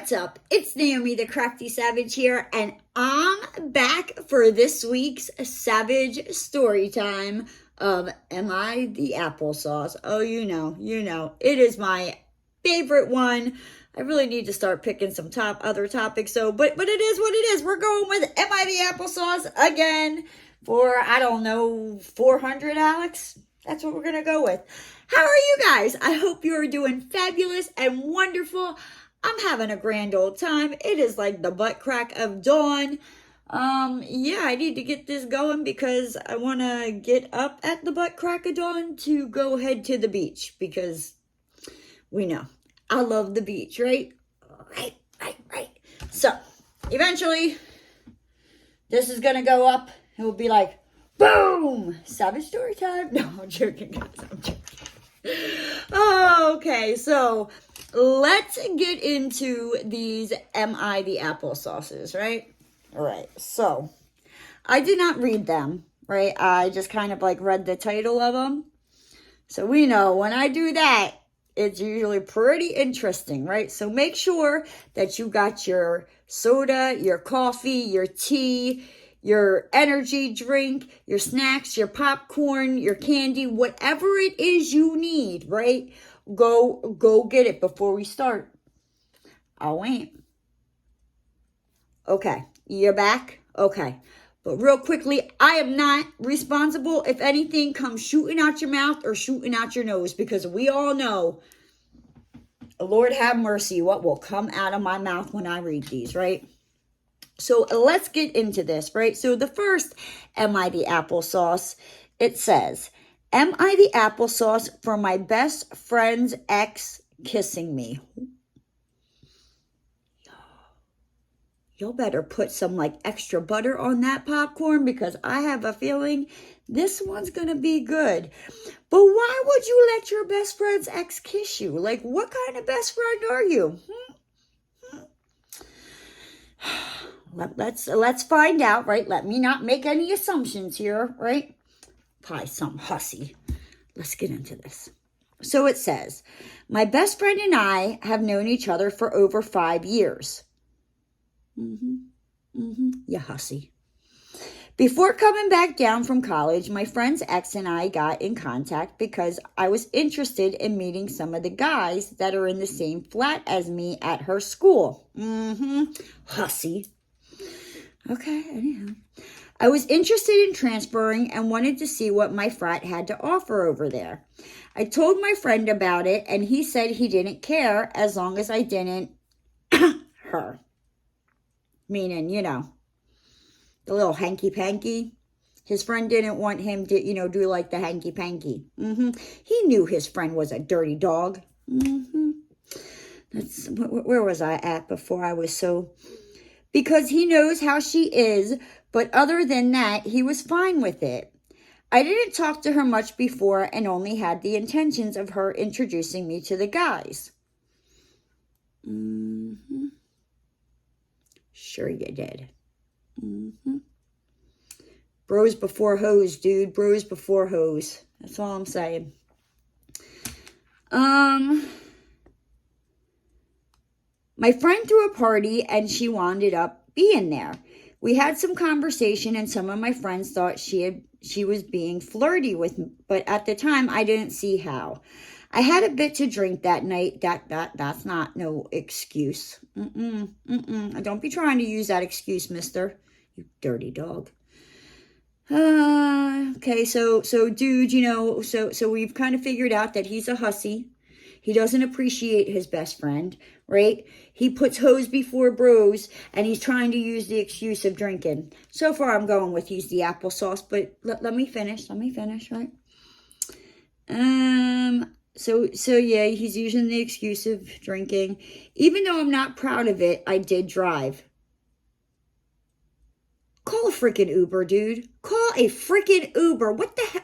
What's up? It's Naomi the Crafty Savage here, and I'm back for this week's Savage story time of Am I the Applesauce? Oh, you know, it is my favorite one. I really need to start picking some other topics, but it is what it is. We're going with Am I the Applesauce again for, I don't know, 400, Alex? That's what we're going to go with. How are you guys? I hope you're doing fabulous and wonderful. I'm having a grand old time. It is like the butt crack of dawn. Yeah, I need to get this going because I want to get up at the butt crack of dawn to go head to the beach because we know I love the beach, right? Right. So, eventually, this is going to go up. It will be like, boom! Savage story time. No, I'm joking, guys. I'm joking. Okay, so let's get into these Am I the Applesauces, right? All right, so I did not read them, right? I just kind of like read the title of them. So we know when I do that, it's usually pretty interesting, right? So make sure that you got your soda, your coffee, your tea, your energy drink, your snacks, your popcorn, your candy, whatever it is you need, right? Go get it before we start. I'll wait. Okay, you're back? Okay. But real quickly, I am not responsible if anything comes shooting out your mouth or shooting out your nose because we all know, Lord have mercy, what will come out of my mouth when I read these, right? So let's get into this, right? So the first, Am I the Applesauce? It says, am I the applesauce for my best friend's ex kissing me? Y'all better put some like extra butter on that popcorn because I have a feeling this one's going to be good. But why would you let your best friend's ex kiss you? Like, what kind of best friend are you? Let's find out, right? Let me not make any assumptions here, right? Probably some hussy. Let's get into this. So it says, my best friend and I have known each other for over 5 years. You hussy. Before coming back down from college, my friend's ex and I got in contact because I was interested in meeting some of the guys that are in the same flat as me at her school. Hussy. Okay, anyhow. I was interested in transferring and wanted to see what my frat had to offer over there. I told my friend about it, and he said he didn't care as long as I didn't her. Meaning, the little hanky-panky. His friend didn't want him to, do like the hanky-panky. He knew his friend was a dirty dog. Where was I at before I was so... Because he knows how she is, but other than that, he was fine with it. I didn't talk to her much before and only had the intentions of her introducing me to the guys. Sure you did. Bros before hoes, dude. Bros before hoes. That's all I'm saying. My friend threw a party and she wound up being there. We had some conversation and some of my friends thought she was being flirty with me, but at the time I didn't see how. I had a bit to drink that night. That's not no excuse. Don't be trying to use that excuse, mister. You dirty dog. Okay, so dude, so we've kind of figured out that he's a hussy. He doesn't appreciate his best friend, right? He puts hoes before bros, and he's trying to use the excuse of drinking. So far, I'm going with he's the applesauce, but let me finish. Right? So yeah, he's using the excuse of drinking. Even though I'm not proud of it, I did drive. Call a freaking Uber, dude. Call a freaking Uber. What the heck?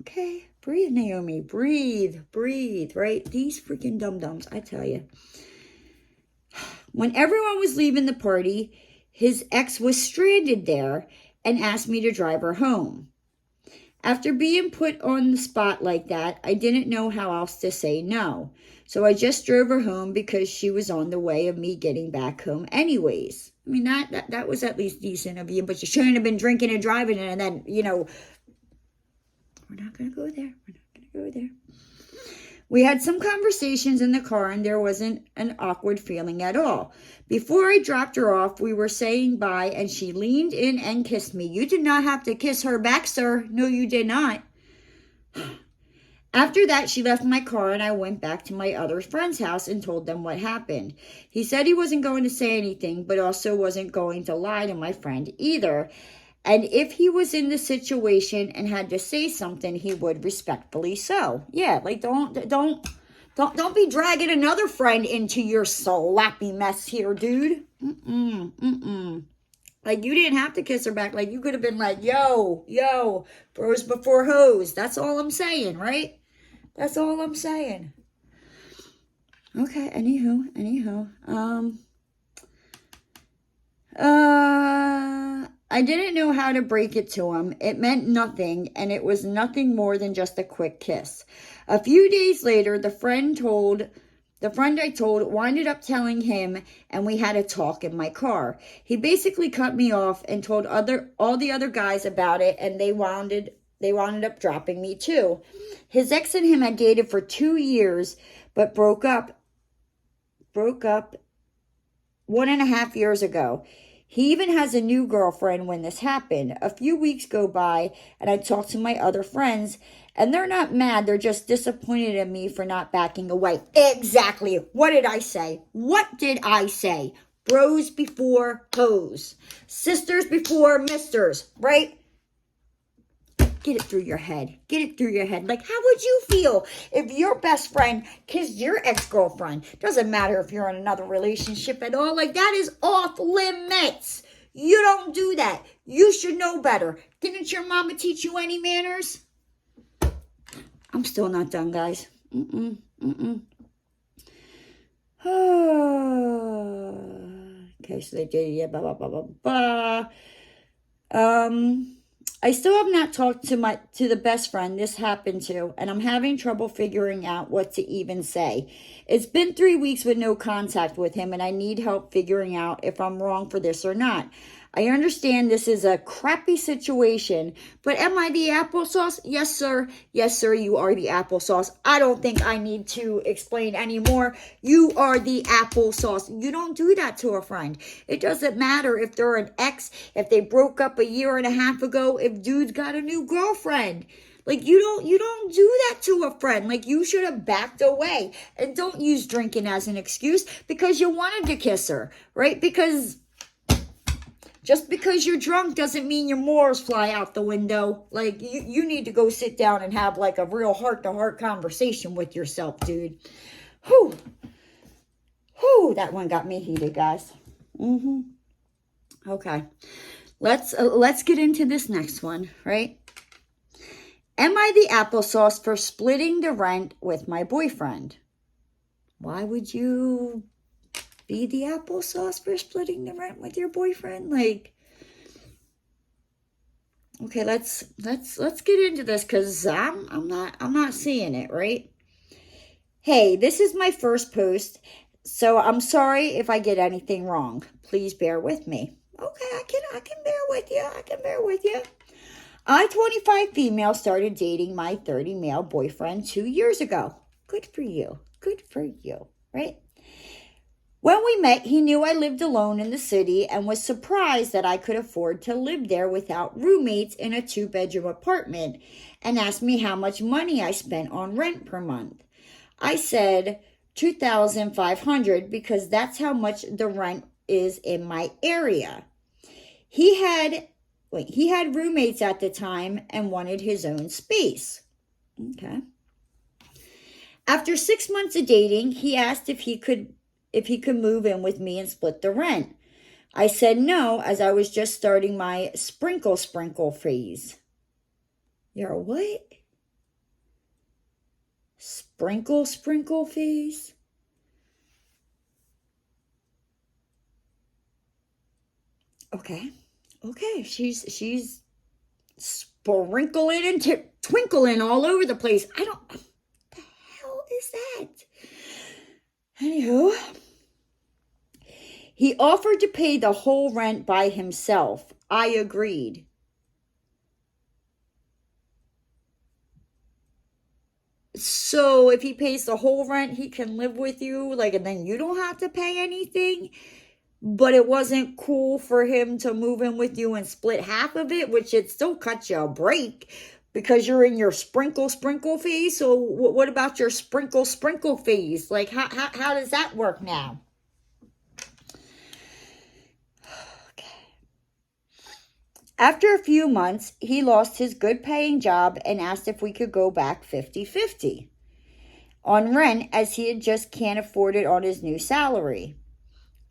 Okay. Breathe, Naomi. Breathe, right? These freaking dum-dums, I tell you. When everyone was leaving the party, his ex was stranded there and asked me to drive her home. After being put on the spot like that, I didn't know how else to say no. So I just drove her home because she was on the way of me getting back home anyways. I mean, that was at least decent of you, but you shouldn't have been drinking and driving and then, we're not going to go there. We're not going to go there. We had some conversations in the car and there wasn't an awkward feeling at all. Before I dropped her off, we were saying bye and she leaned in and kissed me. You did not have to kiss her back, sir. No, you did not. After that, she left my car and I went back to my other friend's house and told them what happened. He said he wasn't going to say anything, but also wasn't going to lie to my friend either. And if he was in the situation and had to say something, he would respectfully so. Yeah, like don't be dragging another friend into your sloppy mess here, dude. Like, you didn't have to kiss her back. Like, you could have been like, yo, bros before hoes. That's all I'm saying, right? That's all I'm saying. Okay, anywho. I didn't know how to break it to him. It meant nothing, and it was nothing more than just a quick kiss. A few days later, the friend I told winded up telling him, and we had a talk in my car. He basically cut me off and told all the other guys about it, and they wound up dropping me too. His ex and him had dated for 2 years, but broke up 1.5 years ago. He even has a new girlfriend when this happened. A few weeks go by, and I talk to my other friends, and they're not mad. They're just disappointed in me for not backing away. Exactly. What did I say? Bros before hoes. Sisters before misters, right? Get it through your head. Like, how would you feel if your best friend kissed your ex-girlfriend? Doesn't matter if you're in another relationship at all. Like, that is off limits. You don't do that. You should know better. Didn't your mama teach you any manners? I'm still not done, guys. Okay, so they did, blah. I still have not talked to the best friend this happened to, and I'm having trouble figuring out what to even say. It's been 3 weeks with no contact with him, and I need help figuring out if I'm wrong for this or not. I understand this is a crappy situation, but am I the applesauce? Yes, sir. Yes, sir, you are the applesauce. I don't think I need to explain anymore. You are the applesauce. You don't do that to a friend. It doesn't matter if they're an ex, if they broke up 1.5 years ago, if dude's got a new girlfriend. Like, you don't do that to a friend. Like, you should have backed away. And don't use drinking as an excuse because you wanted to kiss her, right? Because just because you're drunk doesn't mean your morals fly out the window. Like, you need to go sit down and have, like, a real heart-to-heart conversation with yourself, dude. Whew, that one got me heated, guys. Okay. Let's get into this next one, right? Am I the applesauce for splitting the rent with my boyfriend? Why would you be the applesauce for splitting the rent with your boyfriend? Like, okay, let's get into this because I'm not seeing it, right? Hey, this is my first post, so I'm sorry if I get anything wrong. Please bear with me. Okay, I can bear with you. I, 25 female, started dating my 30 male boyfriend 2 years ago. Good for you, right? When we met, he knew I lived alone in the city and was surprised that I could afford to live there without roommates in a 2-bedroom apartment and asked me how much money I spent on rent per month. I said $2,500 because that's how much the rent is in my area. He had roommates at the time and wanted his own space. Okay. After 6 months of dating, he asked if he could move in with me and split the rent. I said no, as I was just starting my sprinkle phase. You're what? Sprinkle phase? Okay. She's sprinkling and twinkling all over the place. What the hell is that? Anywho, he offered to pay the whole rent by himself. I agreed. So if he pays the whole rent, he can live with you, like, and then you don't have to pay anything. But it wasn't cool for him to move in with you and split half of it, which it still cuts you a break because you're in your sprinkle phase. So what about your sprinkle phase? Like, how does that work now? After a few months, he lost his good-paying job and asked if we could go back 50-50 on rent, as he had just can't afford it on his new salary.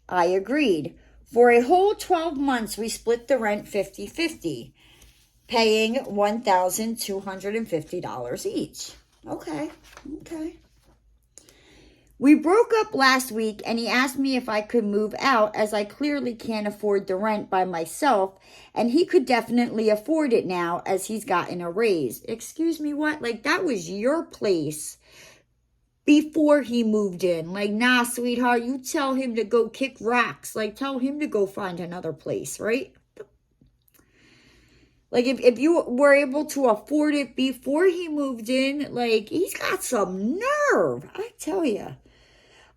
I agreed. For a whole 12 months, we split the rent 50-50, paying $1,250 each. Okay. We broke up last week, and he asked me if I could move out, as I clearly can't afford the rent by myself, and he could definitely afford it now, as he's gotten a raise. Excuse me, what? Like, that was your place before he moved in. Like, nah, sweetheart, you tell him to go kick rocks. Like, tell him to go find another place, right? Like, if you were able to afford it before he moved in, like, he's got some nerve, I tell you.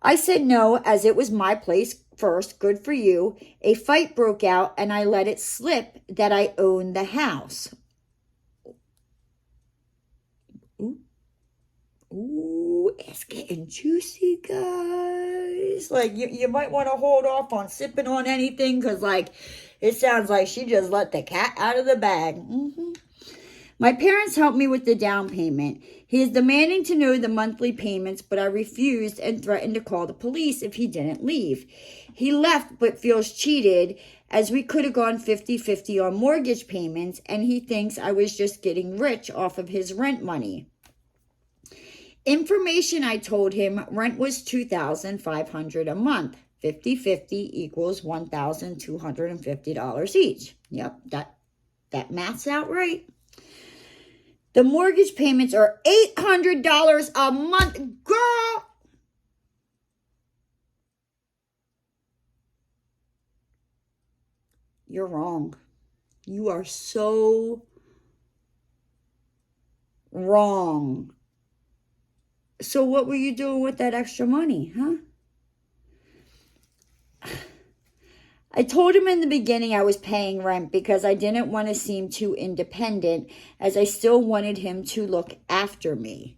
I said no, as it was my place first. Good for you. A fight broke out, and I let it slip that I owned the house. Ooh, it's getting juicy, guys. Like, you might want to hold off on sipping on anything, because, like, it sounds like she just let the cat out of the bag. My parents helped me with the down payment. He is demanding to know the monthly payments, but I refused and threatened to call the police if he didn't leave. He left but feels cheated, as we could have gone 50-50 on mortgage payments, and he thinks I was just getting rich off of his rent money. Information I told him, rent was $2,500 a month. 50-50 equals $1,250 each. Yep, that maths out right. The mortgage payments are $800 a month. Girl! You're wrong. You are so wrong. So what were you doing with that extra money, huh? I told him in the beginning I was paying rent because I didn't want to seem too independent, as I still wanted him to look after me.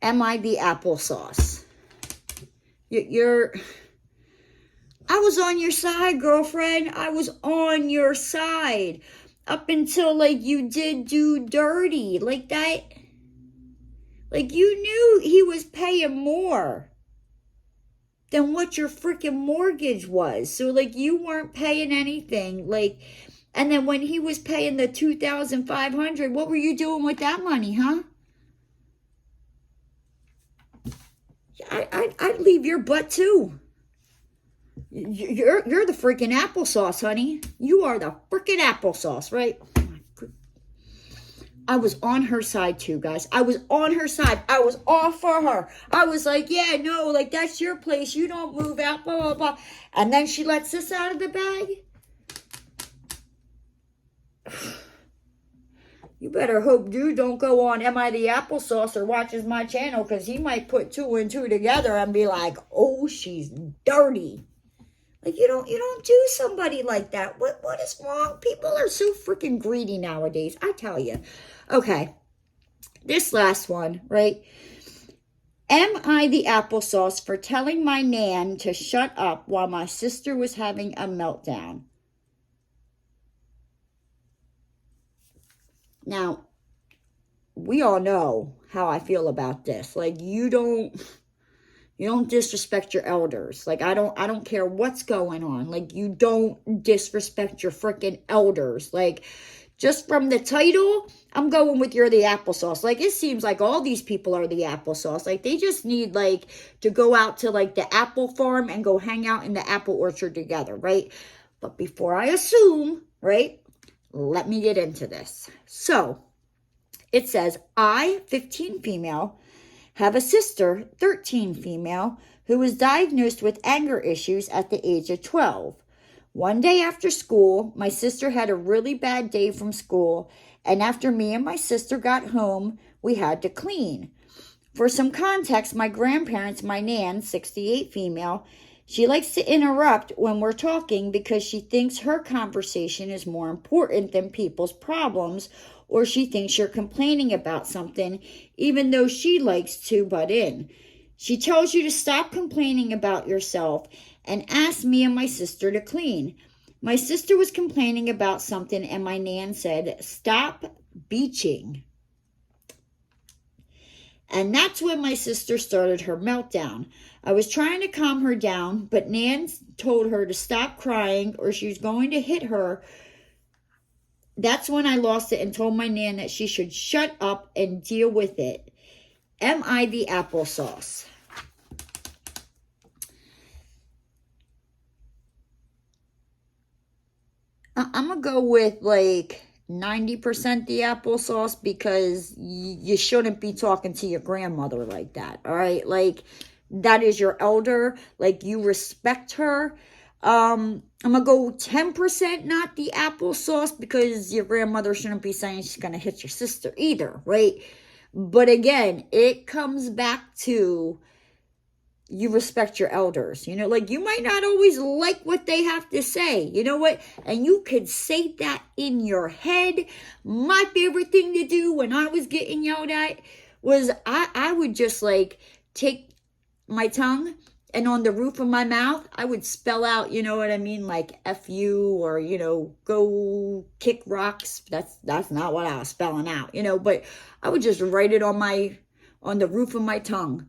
Am I the applesauce? I was on your side, girlfriend. I was on your side. Up until, like, you did do dirty. Like that. Like, you knew he was paying more than what your freaking mortgage was. So, like, you weren't paying anything. Like, and then when he was paying the $2,500, what were you doing with that money, huh? I'd leave your butt too. You're the freaking applesauce, honey. You are the freaking applesauce, right? I was on her side too, guys. I was on her side. I was all for her. I was like, yeah, no, like, that's your place. You don't move out, blah, blah, blah. And then she lets this out of the bag. You better hope dude don't go on Am I the Applesauce or watches my channel, because he might put 2 and 2 together and be like, oh, she's dirty. Like, you don't do somebody like that. What is wrong? People are so freaking greedy nowadays, I tell you. Okay, this last one, right? Am I the applesauce for telling my nan to shut up while my sister was having a meltdown? Now, we all know how I feel about this. Like, you don't disrespect your elders. Like, I don't care what's going on. Like, you don't disrespect your freaking elders. Like, just from the title, I'm going with you're the applesauce. Like, it seems like all these people are the applesauce. Like, they just need, like, to go out to, like, the apple farm and go hang out in the apple orchard together, right? But before I assume, right, let me get into this. So it says, I, 15 female, have a sister, 13 female, who was diagnosed with anger issues at the age of 12. One day after school, my sister had a really bad day from school, and after me and my sister got home, we had to clean. For some context, my grandparents, my Nan, 68 female, she likes to interrupt when we're talking because she thinks her conversation is more important than people's problems, or she thinks you're complaining about something, even though she likes to butt in. She tells you to stop complaining about yourself and asks me and my sister to clean. My sister was complaining about something, and my Nan said, stop beaching. And that's when my sister started her meltdown. I was trying to calm her down, but Nan told her to stop crying or she was going to hit her. That's when I lost it and told my Nan that she should shut up and deal with it. Am I the applesauce? I'm going to go with like 90% the applesauce, because you shouldn't be talking to your grandmother like that, all right? Like, that is your elder. Like, you respect her. I'm going to go 10% not the applesauce, because your grandmother shouldn't be saying she's going to hit your sister either, right? But again, it comes back to you respect your elders. You know, like, you might not always like what they have to say. You know what? And you could say that in your head. My favorite thing to do when I was getting yelled at was I would just like take my tongue and on the roof of my mouth, I would spell out, you know what I mean? Like F you, or, you know, go kick rocks. That's not what I was spelling out, you know, but I would just write it on the roof of my tongue.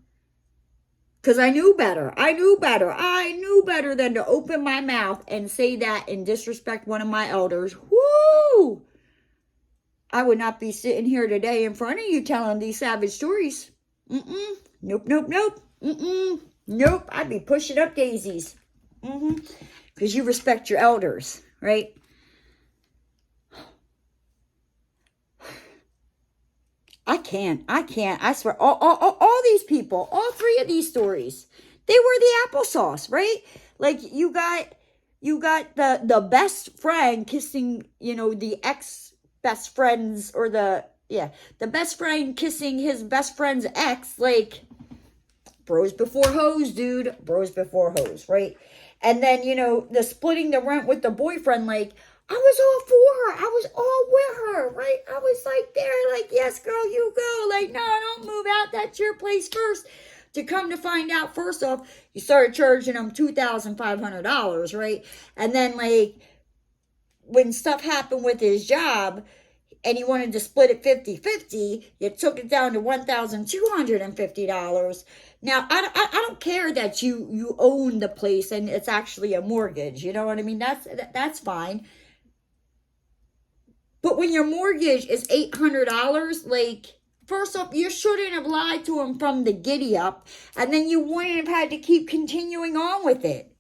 Because I knew better. I knew better than to open my mouth and say that and disrespect one of my elders. Woo! I would not be sitting here today in front of you telling these savage stories. Nope. Nope. I'd be pushing up daisies. Because you respect your elders, right? I can't. I swear. All these people, all three of these stories, they were the applesauce, right? Like, you got the best friend kissing, you know, the ex-best friends, or the best friend kissing his best friend's ex. Like, bros before hoes, dude. Bros before hoes, right? And then, you know, the splitting the rent with the boyfriend, like, I was all for her. I was all with her, right? I was like there, like, yes, girl, you go. Like, no, don't move out. That's your place first. To come to find out, first off, you started charging him $2,500, right? And then, like, when stuff happened with his job and he wanted to split it 50-50, you took it down to $1,250. Now, I don't care that you own the place and it's actually a mortgage. You know what I mean? That's fine. But when your mortgage is $800, like, first off, you shouldn't have lied to him from the giddy up, and then you wouldn't have had to keep continuing on with it.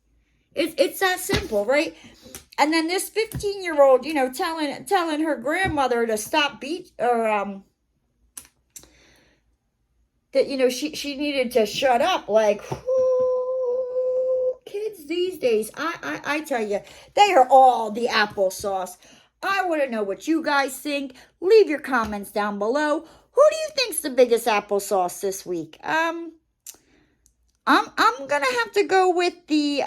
It's that simple, right? And then this 15-year-old, you know, telling her grandmother to stop that, you know, she needed to shut up. Like, whoo, kids these days, I tell you, they are all the applesauce. I want to know what you guys think. Leave your comments down below. Who do you think's the biggest applesauce this week? I'm gonna have to go with the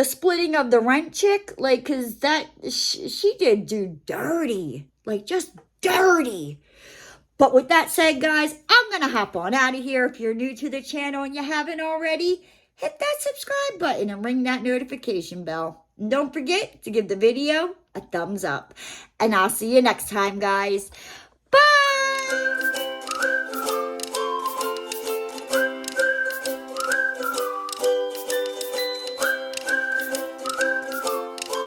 splitting of the rent chick, like, cause that she did do dirty, like, just dirty. But with that said, guys, I'm gonna hop on out of here. If you're new to the channel and you haven't already, hit that subscribe button and ring that notification bell. And don't forget to give the video a thumbs up. And I'll see you next time, guys.